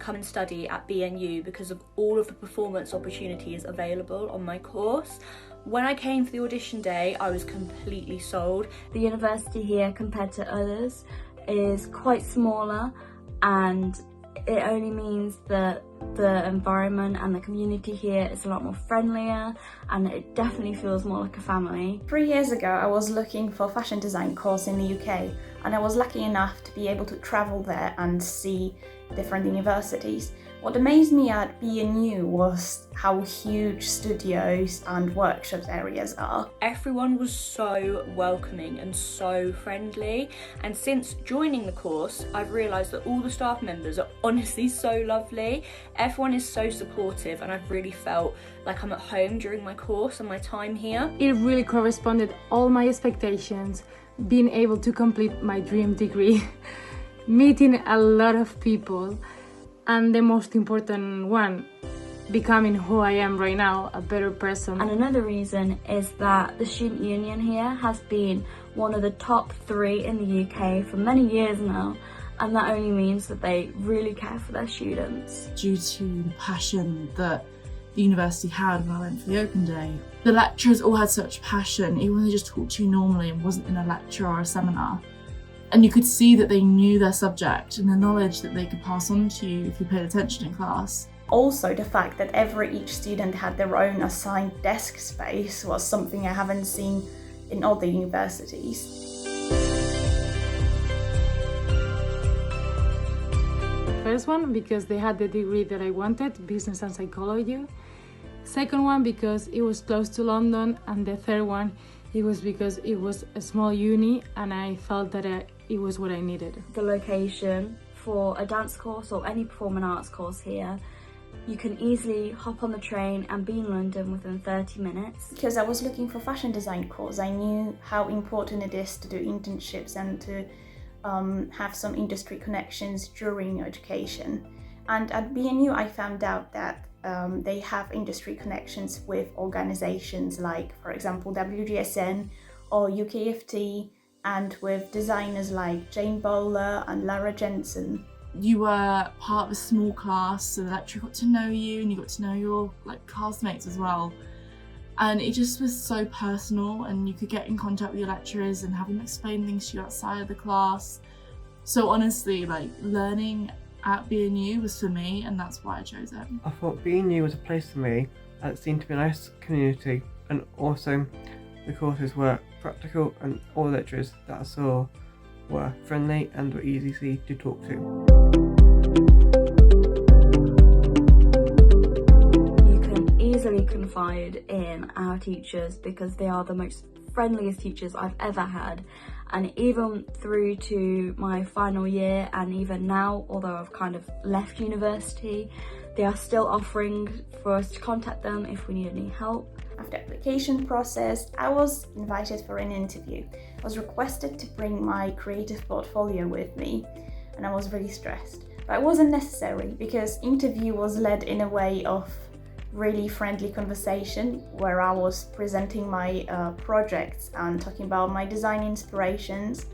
come and study at BNU because of all of the performance opportunities available on my course. When I came for the audition day, I was completely sold. The university here, compared to others, is quite smaller, and it only means that the environment and the community here is a lot more friendlier, and it definitely feels more like a family. 3 years ago, I was looking for a fashion design course in the UK, and I was lucky enough to be able to travel there and see different universities. What amazed me at BNU was how huge studios and workshops areas are. Everyone was so welcoming and so friendly, and since joining the course I've realised that all the staff members are honestly so lovely. Everyone is so supportive, and I've really felt like I'm at home during my course and my time here. It really corresponded all my expectations, being able to complete my dream degree, meeting a lot of people, and the most important one, becoming who I am right now, a better person. And another reason is that the student union here has been one of the top 3 in the UK for many years now, and that only means that they really care for their students. Due to the passion that the university had when I went for the open day, the lecturers all had such passion, even when they just talked to you normally and wasn't in a lecture or a seminar. And you could see that they knew their subject and the knowledge that they could pass on to you if you paid attention in class. Also, the fact that each student had their own assigned desk space was something I haven't seen in other universities. First one, because they had the degree that I wanted, business and psychology. Second one, because it was close to London. And the third one, it was because it was a small uni and I felt that it was what I needed. The location for a dance course or any performing arts course here, you can easily hop on the train and be in London within 30 minutes. Because I was looking for a fashion design course, I knew how important it is to do internships and to have some industry connections during your education. And at BNU I found out that they have industry connections with organisations like, for example, WGSN or UKFT, and with designers like Jane Bowler and Lara Jensen. You were part of a small class, so the lecturer got to know you and you got to know your classmates as well. And it just was so personal, and you could get in contact with your lecturers and have them explain things to you outside of the class. So honestly, learning at BNU was for me, and that's why I chose it. I thought BNU was a place for me, and it seemed to be a nice community, and also the courses were practical, and all the lecturers that I saw were friendly and were easy to talk to. You can easily confide in our teachers because they are the most friendliest teachers I've ever had, and even through to my final year and even now, although I've kind of left university, they are still offering for us to contact them if we need any help. After application process, I was invited for an interview. I was requested to bring my creative portfolio with me, and I was really stressed. But it wasn't necessary because interview was led in a way of really friendly conversation where I was presenting my projects and talking about my design inspirations.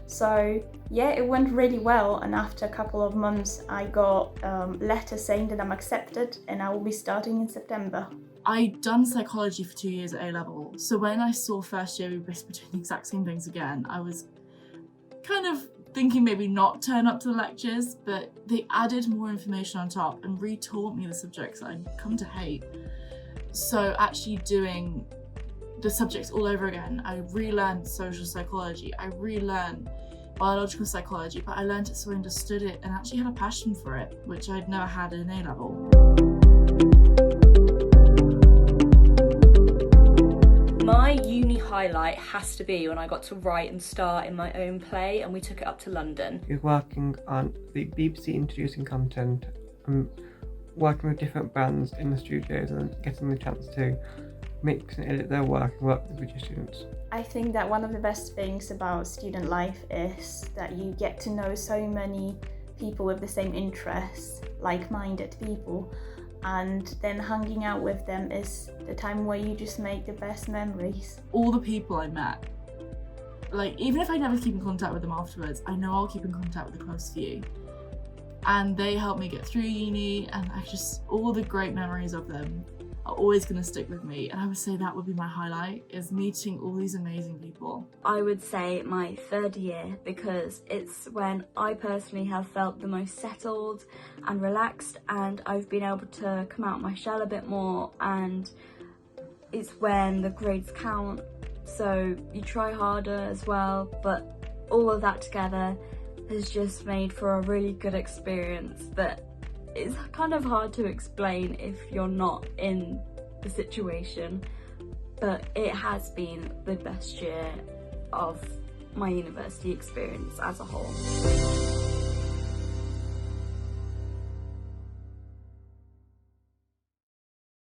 So yeah, it went really well, and after a couple of months I got a letter saying that I'm accepted and I will be starting in September. I'd done psychology for 2 years at A-level, so when I saw first year we were supposed to be doing the exact same things again, I was kind of thinking maybe not turn up to the lectures, but they added more information on top and re-taught me the subjects that I'd come to hate. So actually doing the subjects all over again, I relearned social psychology, I relearned biological psychology, but I learned it so I understood it and actually had a passion for it, which I'd never had in A-level. My uni highlight has to be when I got to write and star in my own play and we took it up to London. You're working on the BBC introducing content and working with different bands in the studios and getting the chance to mix and edit their work and work with your students. I think that one of the best things about student life is that you get to know so many people with the same interests, like-minded people, and then hanging out with them is the time where you just make the best memories. All the people I met, even if I never keep in contact with them afterwards, I know I'll keep in contact with a close few. and they helped me get through uni, and all the great memories of them are always going to stick with me. And I would say that would be my highlight, is meeting all these amazing people. I would say my third year, because it's when I personally have felt the most settled and relaxed, and I've been able to come out my shell a bit more, and it's when the grades count, so you try harder as well, but all of that together has just made for a really good experience that is kind of hard to explain if you're not in the situation, but it has been the best year of my university experience as a whole.